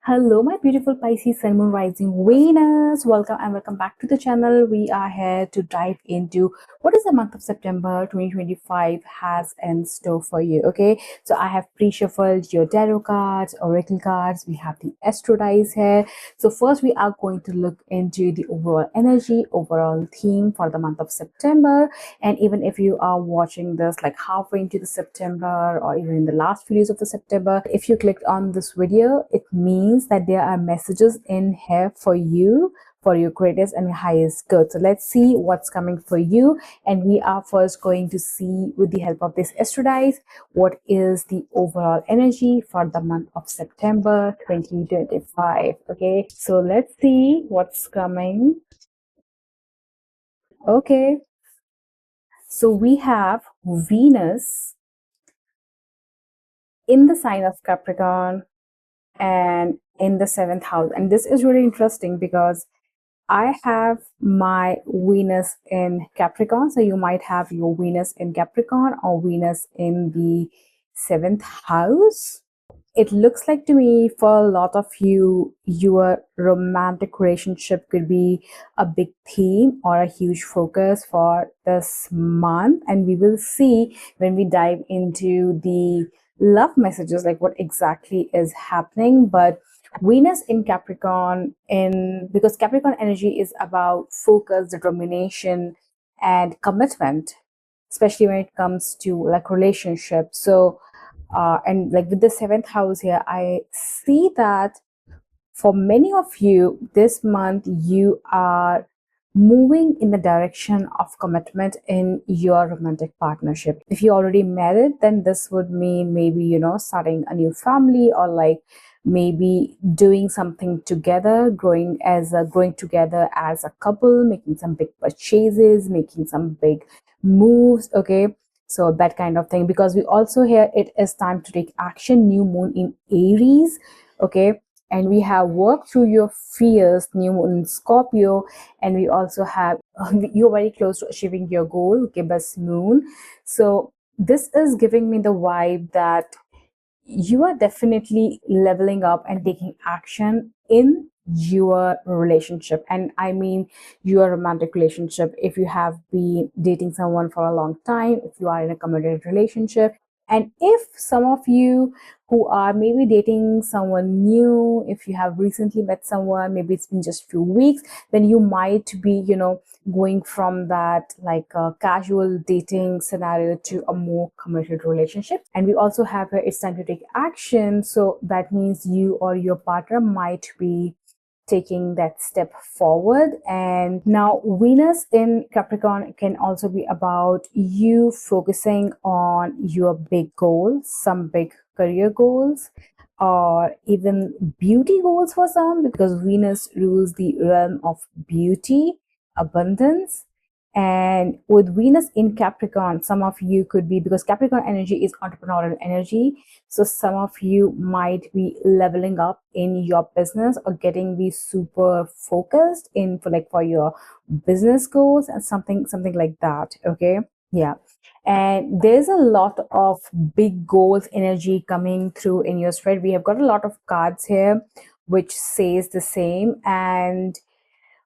Hello, my beautiful Pisces Sun Moon Rising Venus. Welcome and welcome back to the channel. We are here to dive into what is the month of September 2025 has in store for you. Okay, so I have pre-shuffled your tarot cards, oracle cards. We have the astro dice here. So first, we are going to look into the overall energy, overall theme for the month of September. And even if you are watching this like halfway into the September or even in the last few days of the September, if you clicked on this video, it means that there are messages in here for you, for your greatest and highest good. So let's see what's coming for you. And we are first going to see, with the help of this astro dice, what is the overall energy for the month of September 2025. Okay, so let's see what's coming. Okay, so we have Venus in the sign of Capricorn and in the seventh house. And this is really interesting because I have my Venus in Capricorn. So you might have your Venus in Capricorn or Venus in the seventh house. It looks like to me for a lot of you, your romantic relationship could be a big theme or a huge focus for this month. And we will see when we dive into the love messages, like what exactly is happening. But Venus in Capricorn, in because Capricorn energy is about focus, determination, and commitment, especially when it comes to like relationships. So and like with the seventh house here, I see that for many of you this month you are moving in the direction of commitment in your romantic partnership. If you're already married, then this would mean maybe, starting a new family, or like maybe doing something together, growing together as a couple, making some big purchases, making some big moves. Okay, so that kind of thing, because we also hear it is time to take action, new moon in Aries. Okay, and we have worked through your fears, new moon in Scorpio, and we also have you're very close to achieving your goal, gibbous moon. So this is giving me the vibe that you are definitely leveling up and taking action in your relationship. And I mean your romantic relationship. If you have been dating someone for a long time, if you are in a committed relationship, and if some of you who are maybe dating someone new, if you have recently met someone, maybe it's been just few weeks, then you might be, going from that like a casual dating scenario to a more committed relationship. And we also have it's time to take action. So that means you or your partner might be taking that step forward. And now Venus in Capricorn can also be about you focusing on your big goals, some big career goals, or even beauty goals for some, because Venus rules the realm of beauty, abundance. And with Venus in Capricorn, some of you could be, because Capricorn energy is entrepreneurial energy, so some of you might be leveling up in your business or getting be super focused in for your business goals and something like that. Okay, yeah. And there's a lot of big goals energy coming through in your spread. We have got a lot of cards here which says the same. And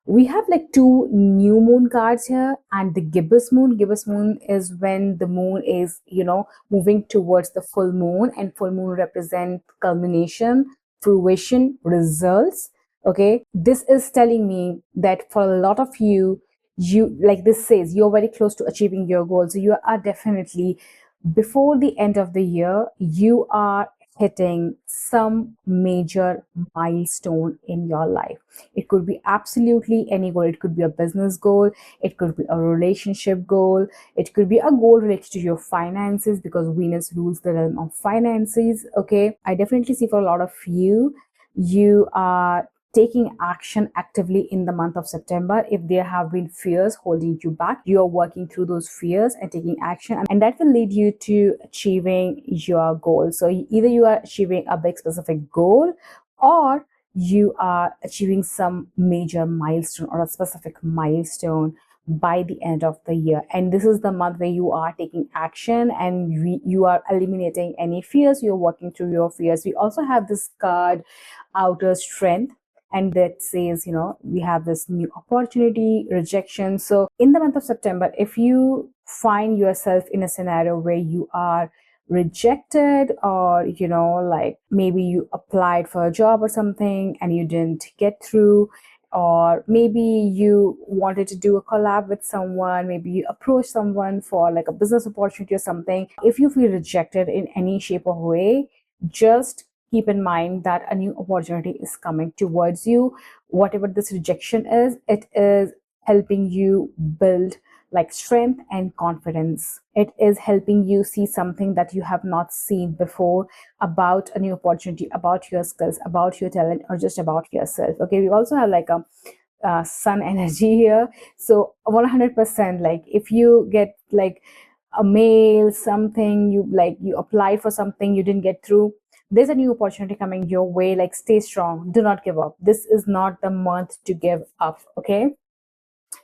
we have like two new moon cards here, and the gibbous moon. Gibbous moon is when the moon is, moving towards the full moon, and full moon represent culmination, fruition, results. Okay, this is telling me that for a lot of you, like this says, you're very close to achieving your goals. So you are definitely, before the end of the year, you are hitting some major milestone in your life. It could be absolutely any goal. It could be a business goal, it could be a relationship goal, it could be a goal related to your finances, because Venus rules the realm of finances. Okay, I definitely see for a lot of you, you are taking action actively in the month of September. If there have been fears holding you back, you are working through those fears and taking action, and that will lead you to achieving your goal. So either you are achieving a big specific goal, or you are achieving some major milestone or a specific milestone by the end of the year. And this is the month where you are taking action and you are eliminating any fears, you're working through your fears. We also have this card, outer strength, and that says, we have this new opportunity, rejection. So in the month of September, if you find yourself in a scenario where you are rejected, or like maybe you applied for a job or something and you didn't get through, or maybe you wanted to do a collab with someone, maybe you approach someone for like a business opportunity or something. If you feel rejected in any shape or way, just keep in mind that a new opportunity is coming towards you. Whatever this rejection is, it is helping you build like strength and confidence. It is helping you see something that you have not seen before about a new opportunity, about your skills, about your talent, or just about yourself. Okay, we also have like a sun energy here. So 100%, like if you get like a mail, something you applied for something, you didn't get through, there's a new opportunity coming your way. Like stay strong, do not give up. This is not the month to give up. Okay.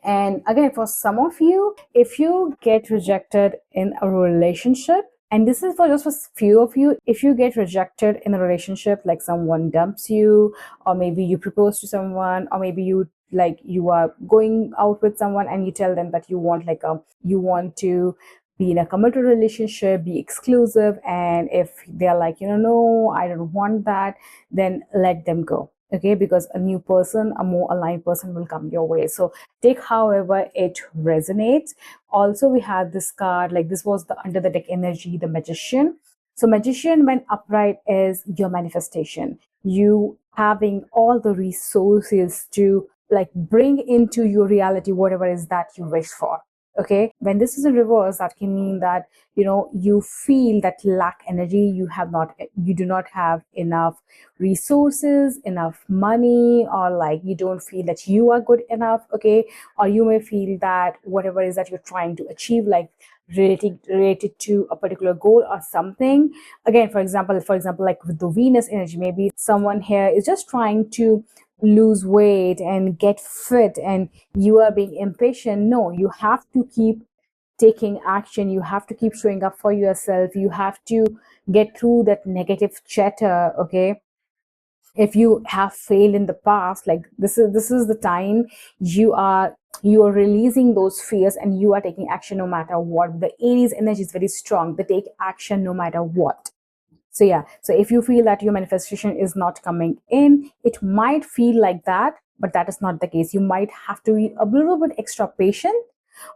And again, for some of you, if you get rejected in a relationship, and this is for just a few of you, if you get rejected in a relationship, like someone dumps you, or maybe you propose to someone, or maybe you are going out with someone and you tell them that you want to be in a committed relationship, be exclusive, and if they're like, no, I don't want that, then let them go. Okay, because a new person, a more aligned person will come your way. So take however it resonates. Also, we have this card, like this was the under the deck energy, the magician. So magician, when upright, is your manifestation, you having all the resources to like bring into your reality whatever is that you wish for. Okay, when this is in reverse, that can mean that you feel that lack energy, you do not have enough resources, enough money, or like you don't feel that you are good enough. Okay, or you may feel that whatever is that you're trying to achieve, like related to a particular goal or something. Again, for example, like with the Venus energy, maybe someone here is just trying to lose weight and get fit, and you are being impatient. No, you have to keep taking action, you have to keep showing up for yourself, you have to get through that negative chatter. Okay, if you have failed in the past, like this is the time you are releasing those fears and you are taking action no matter what. The Aries energy is very strong, they take action no matter what. So yeah, so if you feel that your manifestation is not coming in, it might feel like that, but that is not the case. You might have to be a little bit extra patient.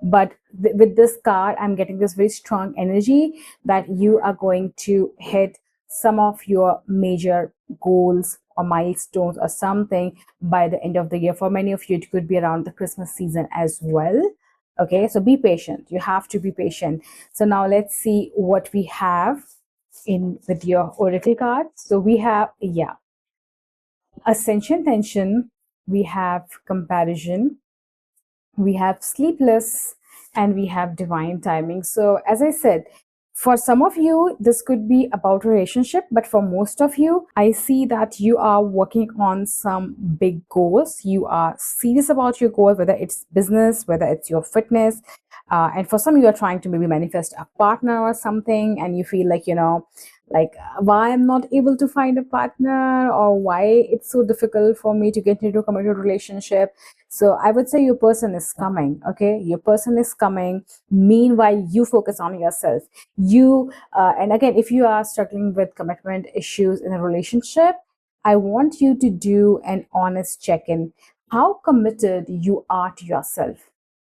But with this card, I'm getting this very strong energy that you are going to hit some of your major goals or milestones or something by the end of the year. For many of you, it could be around the Christmas season as well. Okay, so be patient, you have to be patient. So now let's see what we have in with your oracle cards. So we have, yeah, ascension tension, we have comparison, we have sleepless, and we have divine timing. So as I said, for some of you this could be about relationship, but for most of you, I see that you are working on some big goals. You are serious about your goal, whether it's business, whether it's your fitness, and for some, you are trying to maybe manifest a partner or something, and you feel like like why I'm not able to find a partner, or why it's so difficult for me to get into a committed relationship. So I would say your person is coming. Okay, your person is coming. Meanwhile, you focus on yourself. And again, if you are struggling with commitment issues in a relationship, I want you to do an honest check-in. How committed you are to yourself?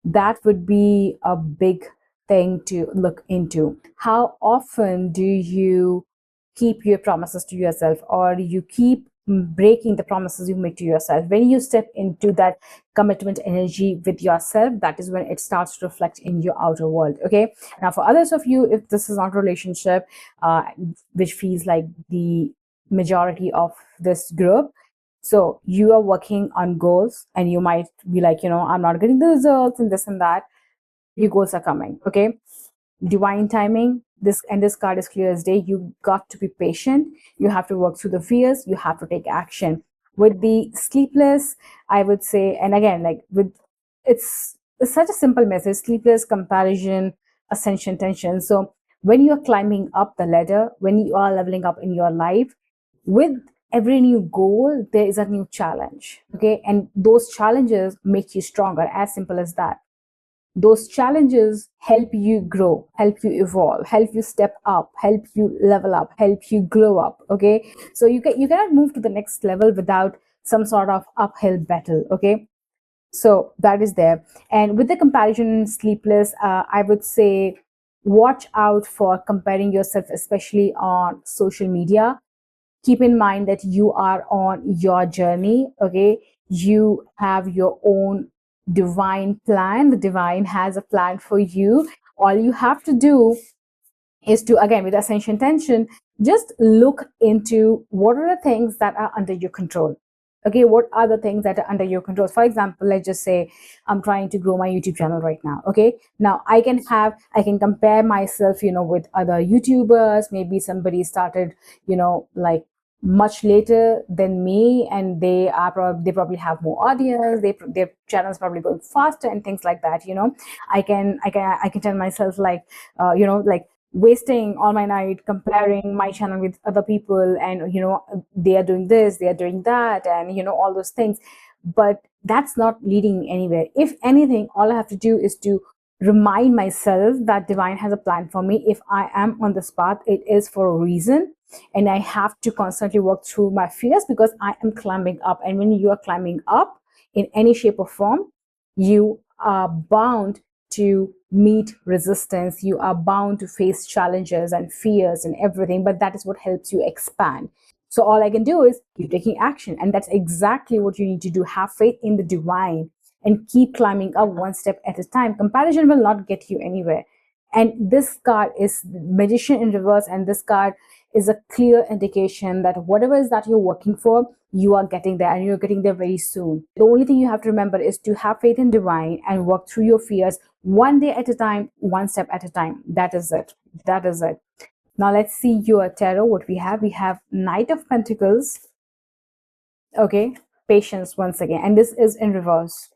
That would be a big thing to look into. How often do you keep your promises to yourself, or you keep breaking the promises you make to yourself? When you step into that commitment energy with yourself, that is when it starts to reflect in your outer world. Okay, now for others of you, if this is not a relationship, which feels like the majority of this group, so you are working on goals and you might be like, I'm not getting the results and this and that. Your goals are coming. Okay, divine timing, this card is clear as day. You got to be patient, you have to work through the fears, you have to take action. With the sleepless, I would say, and again, like with, it's it's such a simple message: sleepless, comparison, ascension, tension. So when you're climbing up the ladder, when you are leveling up in your life, with every new goal there is a new challenge, okay, and those challenges make you stronger, as simple as that. Those challenges help you grow, help you evolve, help you step up, help you level up, help you glow up, okay. So you cannot move to the next level without some sort of uphill battle, okay. So that is there. And with the comparison sleepless, I would say watch out for comparing yourself, especially on social media. Keep in mind that you are on your journey, okay. You have your own divine plan. The divine has a plan for you. All you have to do is to, again, with ascension tension, just look into what are the things that are under your control, okay. What are the things that are under your control? For example, let's just say I'm trying to grow my YouTube channel right now, okay. Now I can compare myself, with other YouTubers. Maybe somebody started, like much later than me, and they probably have more audience. Their channels probably going faster and things like that. I can tell myself like, like wasting all my night comparing my channel with other people, and they are doing this, they are doing that, and all those things. But that's not leading me anywhere. If anything, all I have to do is to remind myself that divine has a plan for me. If I am on this path, it is for a reason, and I have to constantly work through my fears, because I am climbing up. And when you are climbing up in any shape or form, you are bound to meet resistance. You are bound to face challenges and fears and everything, but that is what helps you expand. So all I can do is keep taking action, and that's exactly what you need to do. Have faith in the divine and keep climbing up one step at a time. Comparison will not get you anywhere. And this card is magician in reverse, and this card is a clear indication that whatever is that you're working for, you are getting there, and you're getting there very soon. The only thing you have to remember is to have faith in divine and work through your fears one day at a time, one step at a time. That is it. That is it. Now let's see your tarot. What we have, Knight of Pentacles, okay, Patience once again, and this is in reverse.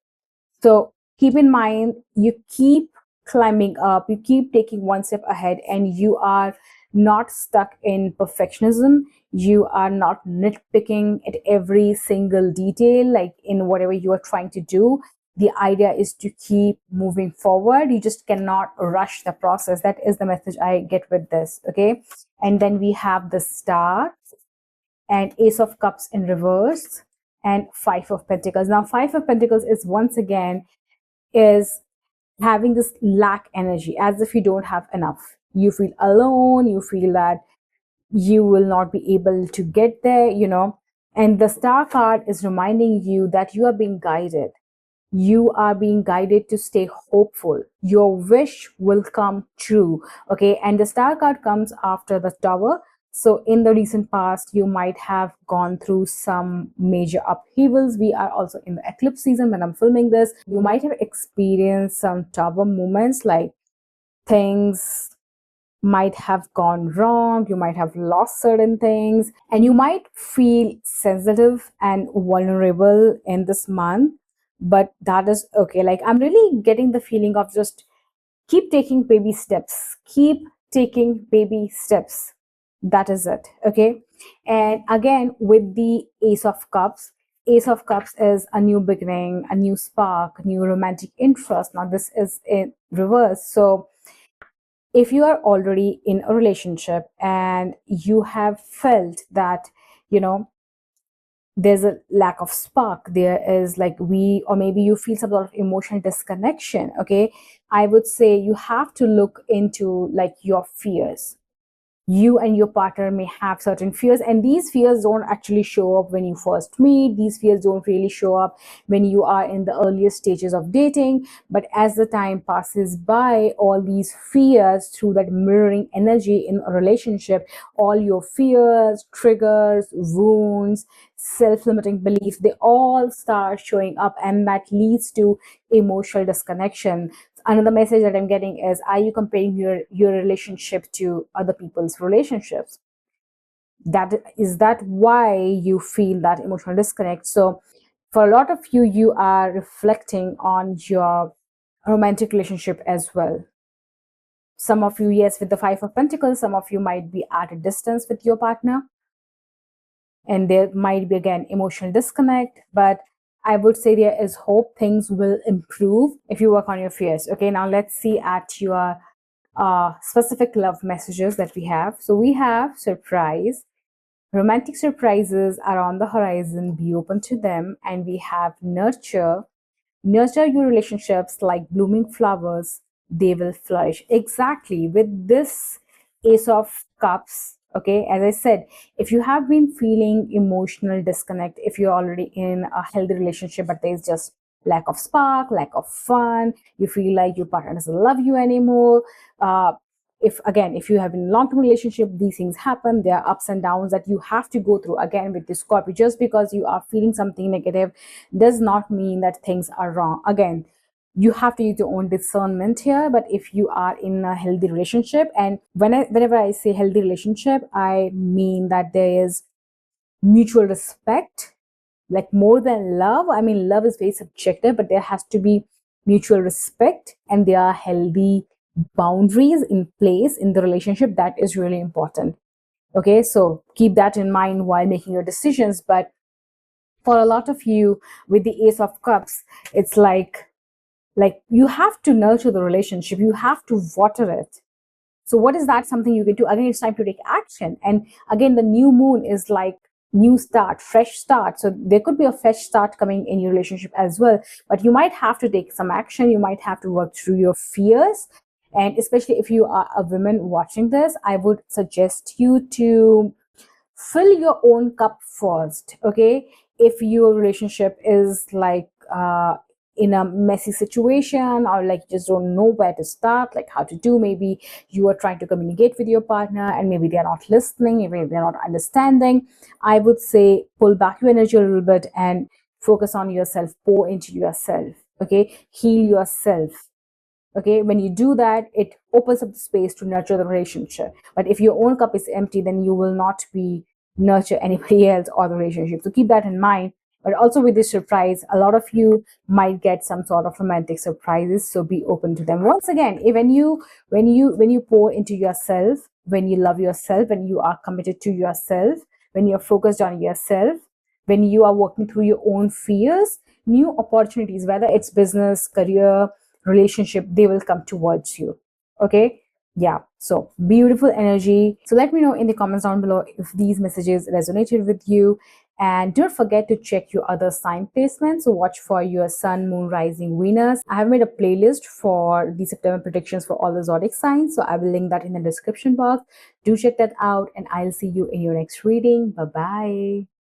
So keep in mind, you keep climbing up, you keep taking one step ahead, and you are not stuck in perfectionism. You are not nitpicking at every single detail, like in whatever you are trying to do. The idea is to keep moving forward. You just cannot rush the process. That is the message I get with this, okay? And then we have the Star and Ace of Cups in reverse and Five of Pentacles. Now, Five of Pentacles is once again is having this lack energy, as if you don't have enough. You feel alone, you feel that you will not be able to get there, and the Star card is reminding you that you are being guided. You are being guided to stay hopeful. Your wish will come true, okay. And the Star card comes after the Tower. So in the recent past, you might have gone through some major upheavals. We are also in the eclipse season when I'm filming this. You might have experienced some Tower moments, like things might have gone wrong, you might have lost certain things, and you might feel sensitive and vulnerable in this month. But that is okay. Like, I'm really getting the feeling of just keep taking baby steps, keep taking baby steps. That is it, okay. And again, with the Ace of Cups, Ace of Cups is a new beginning, a new spark, new romantic interest. Now this is in reverse. So if you are already in a relationship and you have felt that, you know there's a lack of spark, there is like or maybe you feel some sort of emotional disconnection, okay, I would say you have to look into like your fears. You and your partner may have certain fears, and these fears don't actually show up when you first meet. These fears don't really show up when you are in the earliest stages of dating, but as the time passes by, all these fears, through that mirroring energy in a relationship, all your fears, triggers, wounds, self-limiting beliefs, they all start showing up, and that leads to emotional disconnection. Another message that I'm getting is, are you comparing your relationship to other people's relationships? That why you feel that emotional disconnect? So for a lot of you, you are reflecting on your romantic relationship as well. Some of you, yes, with the Five of Pentacles, some of you might be at a distance with your partner, and there might be again emotional disconnect, but I would say there is hope. Things will improve if you work on your fears. Okay, now let's see at your specific love messages that we have. So we have surprise. Romantic surprises are on the horizon. Be open to them. And we have nurture. Nurture your relationships like blooming flowers. They will flourish. Exactly. With this Ace of Cups, okay, as I said, if you have been feeling emotional disconnect, if you're already in a healthy relationship, but there's just lack of spark, lack of fun, you feel like your partner doesn't love you anymore, if you have in a long-term relationship, these things happen. There are ups and downs that you have to go through. Again, with this Scorpio, just because you are feeling something negative does not mean that things are wrong. Again, you have to use your own discernment here. But if you are in a healthy relationship, and whenever I say healthy relationship, I mean that there is mutual respect, like more than love. I mean, love is very subjective, but there has to be mutual respect, and there are healthy boundaries in place in the relationship. That is really important. Okay, so keep that in mind while making your decisions. But for a lot of you, with the Ace of Cups, it's like you have to nurture the relationship, you have to water it. So what is that something you can do? Again, it's time to take action. And again, the new moon is like new start, fresh start. So there could be a fresh start coming in your relationship as well. But you might have to take some action. You might have to work through your fears. And especially if you are a woman watching this, I would suggest you to fill your own cup first. Okay, if your relationship is like in a messy situation, or like you just don't know where to start, like how to do, maybe you are trying to communicate with your partner and maybe they're not listening, maybe they're not understanding, I would say pull back your energy a little bit and focus on yourself, pour into yourself. Okay, heal yourself. Okay, when you do that, it opens up the space to nurture the relationship. But if your own cup is empty, then you will not be nurture anybody else or the relationship. So keep that in mind. But also with this surprise, a lot of you might get some sort of romantic surprises, so be open to them. Once again, when you pour into yourself, when you love yourself, when you are committed to yourself, when you're focused on yourself, when you are working through your own fears, new opportunities, whether it's business, career, relationship, they will come towards you. Okay, yeah, so beautiful energy. So let me know in the comments down below if these messages resonated with you, and don't forget to check your other sign placements. So watch for your sun, moon, rising, Venus. I have made a playlist for the September predictions for all the zodiac signs, so I will link that in the description box. Do check that out, and I'll see you in your next reading. Bye bye.